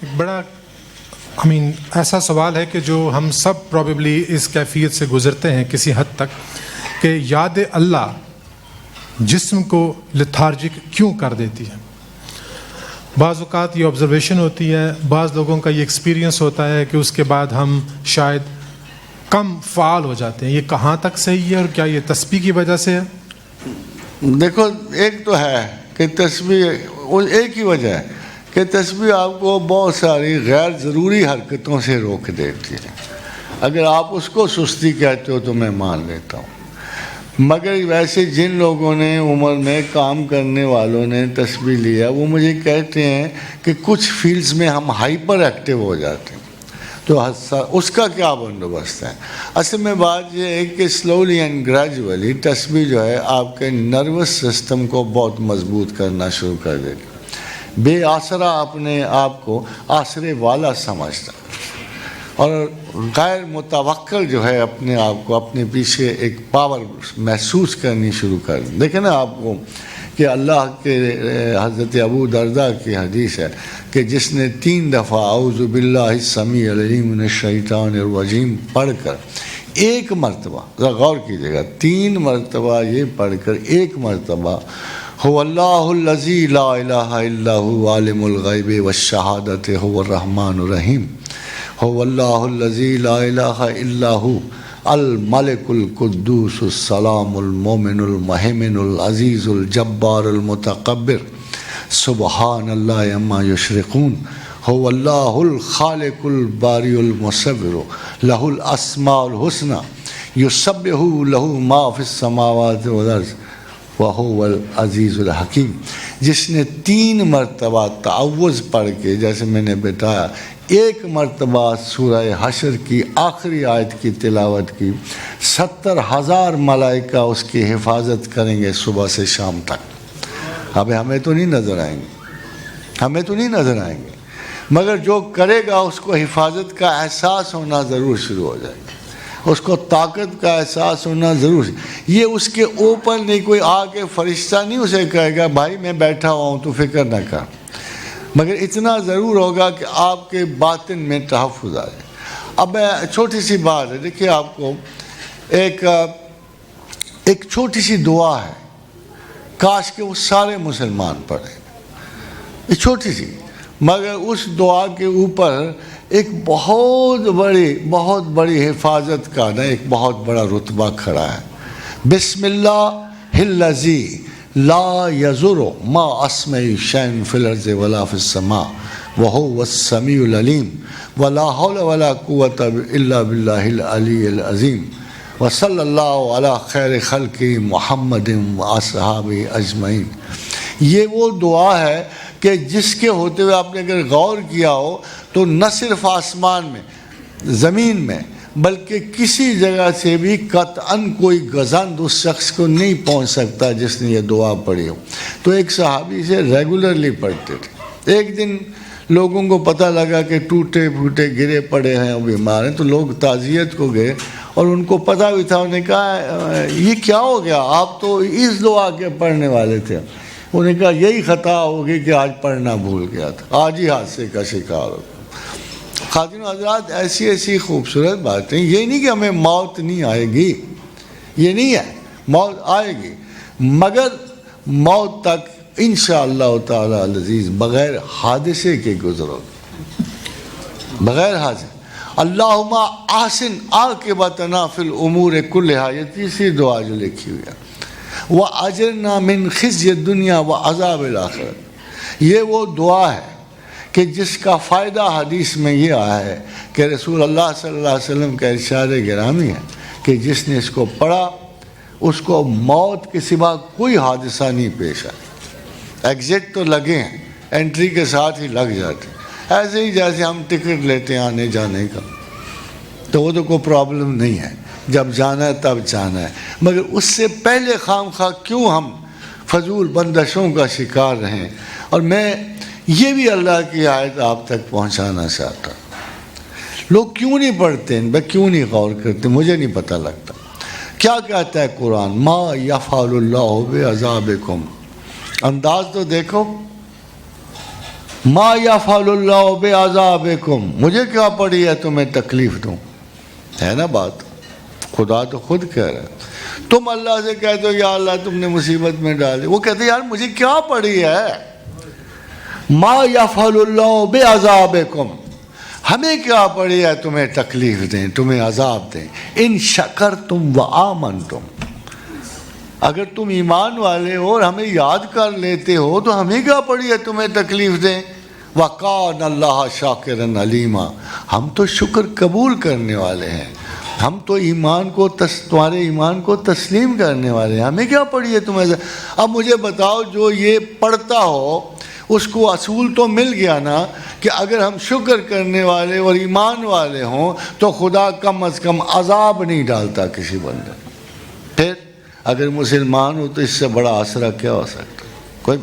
ایک بڑا ایسا سوال ہے کہ جو ہم سب پروبیبلی اس کیفیت سے گزرتے ہیں کسی حد تک کہ یاد اللہ جسم کو لتھارجک کیوں کر دیتی ہے. بعض اوقات یہ آبزرویشن ہوتی ہے, بعض لوگوں کا یہ ایکسپیرینس ہوتا ہے کہ اس کے بعد ہم شاید کم فعال ہو جاتے ہیں. یہ کہاں تک صحیح ہے اور کیا یہ تسبیح کی وجہ سے ہے؟ دیکھو, ایک تو ہے کہ تسبیح ایک ہی وجہ ہے کہ تسبیح آپ کو بہت ساری غیر ضروری حرکتوں سے روک دیتی ہے. اگر آپ اس کو سستی کہتے ہو تو میں مان لیتا ہوں, مگر ویسے جن لوگوں نے عمر میں کام کرنے والوں نے تسبیح لیا وہ مجھے کہتے ہیں کہ کچھ فیلڈز میں ہم ہائپر ایکٹیو ہو جاتے ہیں. تو اس کا کیا بندوبست ہے؟ اصل میں بات یہ ہے کہ سلولی اینڈ گریجولی تسبیح جو ہے آپ کے نروس سسٹم کو بہت مضبوط کرنا شروع کر دیتی. بے آسرا اپنے آپ کو آسرے والا سمجھتا اور غیر متوکل جو ہے اپنے آپ کو اپنے پیچھے ایک پاور محسوس کرنی شروع کر دیں. دیکھیں نا آپ کو کہ اللہ کے حضرت ابو درداء کی حدیث ہے کہ جس نے 3 دفعہ اعوذ باللہ السمیع العلیم من الشیطان الرجیم پڑھ کر ایک مرتبہ, ذرا غور کیجیے گا, 3 مرتبہ یہ پڑھ کر ایک مرتبہ هو اللہ الذی لا الہ الا هو عالم الغیب والشہادۃ هو الرحمن الرحیم هو اللہ الذی لا الہ الا هو الملک القدوس السلام المومن المہیمن العزیز الجبار المتکبر سبحان اللہ عما یشرکون هو اللہ الخالق الباری المصور لہ الاسماء الحسنی یسبح لہ ما فی السماوات والارض وَهُوَ الْعَزِيزُ الْحَكِيمُ. جس نے 3 مرتبہ تعوذ پڑھ کے, جیسے میں نے بتایا, ایک مرتبہ سورہ حشر کی آخری آیت کی تلاوت کی, 70,000 ملائکہ اس کی حفاظت کریں گے صبح سے شام تک. اب ہمیں تو نہیں نظر آئیں گے, مگر جو کرے گا اس کو حفاظت کا احساس ہونا ضرور شروع ہو جائے گا, اس کو طاقت کا احساس ہونا ضرور. یہ اس کے اوپر نہیں, کوئی آ کے فرشتہ نہیں اسے کہے گا بھائی میں بیٹھا ہوا ہوں تو فکر نہ کر, مگر اتنا ضرور ہوگا کہ آپ کے باطن میں تحفظ آ جائے. اب چھوٹی سی بات ہے, دیکھیے آپ کو ایک چھوٹی سی دعا ہے, کاش کہ وہ سارے مسلمان پڑھیں, یہ چھوٹی سی, مگر اس دعا کے اوپر ایک بہت بڑی حفاظت کا نا ایک بہت بڑا رتبہ کھڑا ہے. بسم اللہ الذی لا یضر ما اسمہ شیء فی الارض ولا فی السماء وہو السمیع العلیم ولا حول ولا قوۃ الا باللہ العلی العظیم وصلی اللہ علی خیر خلق محمد واصحابہ اجمعین. یہ وہ دعا ہے کہ جس کے ہوتے ہوئے آپ نے اگر غور کیا ہو تو نہ صرف آسمان میں, زمین میں, بلکہ کسی جگہ سے بھی قطعاً کوئی گزند اس شخص کو نہیں پہنچ سکتا جس نے یہ دعا پڑھی ہو. تو ایک صحابی سے ریگولرلی پڑھتے تھے. ایک دن لوگوں کو پتہ لگا کہ ٹوٹے پھوٹے گرے پڑے ہیں اور بیمار ہیں, تو لوگ تعزیت کو گئے اور ان کو پتہ بھی تھا. انہوں نے کہا یہ کیا ہو گیا, آپ تو اس دعا کے پڑھنے والے تھے. انہوں نے کہا یہی خطا ہوگی کہ آج پڑھنا بھول گیا تھا, آج ہی حادثے کا شکار ہو. خواتین و حضرات, ایسی خوبصورت باتیں, یہ نہیں کہ ہمیں موت نہیں آئے گی, یہ نہیں ہے, موت آئے گی, مگر موت تک انشاءاللہ تعالی العزیز بغیر حادثے کے گزرو, بغیر حادثے. اللہم احسن عاقبتنا فی الامور کلہا, یہ تیسری دعا جو لکھی ہوئی ہے. وَأَجِرْنَا مِنْ خِزْيِ الدُّنْيَا وَعَذَابِ الْآخِرَةِ. یہ وہ دعا ہے کہ جس کا فائدہ حدیث میں یہ آیا ہے کہ رسول اللہ صلی اللہ علیہ وسلم کا ارشاد گرامی ہے کہ جس نے اس کو پڑھا اس کو موت کے سوا کوئی حادثہ نہیں پیش آیا. ایگزٹ تو لگے ہیں, انٹری کے ساتھ ہی لگ جاتے ہیں, ایسے ہی جیسے ہم ٹکٹ لیتے ہیں آنے جانے کا, تو وہ تو کوئی پرابلم نہیں ہے, جب جانا ہے تب جانا ہے. مگر اس سے پہلے خام خواہ کیوں ہم فضول بندشوں کا شکار رہیں. اور میں یہ بھی اللہ کی آیت آپ تک پہنچانا چاہتا ہوں. لوگ کیوں نہیں پڑھتے, میں کیوں نہیں غور کرتے, مجھے نہیں پتہ لگتا. کیا کہتا ہے قرآن, ما یفعل اللہ بعذابکم. انداز تو دیکھو, ما یفعل اللہ بعذابکم، مجھے کیا پڑی ہے تمہیں تکلیف دوں، ہے نا بات، خدا تو خود کہہ رہا ہے۔ تم اللہ سے کہتے ہو یا اللہ تم نے مصیبت میں ڈال دی، وہ کہتے یار مجھے کیا پڑی ہے، ما یفعل اللہ بعذابکم، ہمیں کیا پڑی ہے تمہیں تکلیف دیں، تمہیں عذاب دیں، ان شکرتم و آمنتم، اگر تم ایمان والے ہو اور ہمیں یاد کر لیتے ہو تو ہمیں کیا پڑی ہے تمہیں تکلیف دیں، وَقَانَ اللَّهَ شَاكِرًا عَلِيمًا، ہم تو شکر قبول کرنے والے ہیں، ہم تو ایمان کو تمہارے ایمان کو تسلیم کرنے والے ہیں، ہمیں کیا پڑی ہے تمہیں۔ اب مجھے بتاؤ جو یہ پڑھتا ہو اس کو اصول تو مل گیا نا کہ اگر ہم شکر کرنے والے اور ایمان والے ہوں تو خدا کم از کم عذاب نہیں ڈالتا کسی بندے، پھر اگر مسلمان ہو تو اس سے بڑا آسرا کیا ہو سکتا، کوئی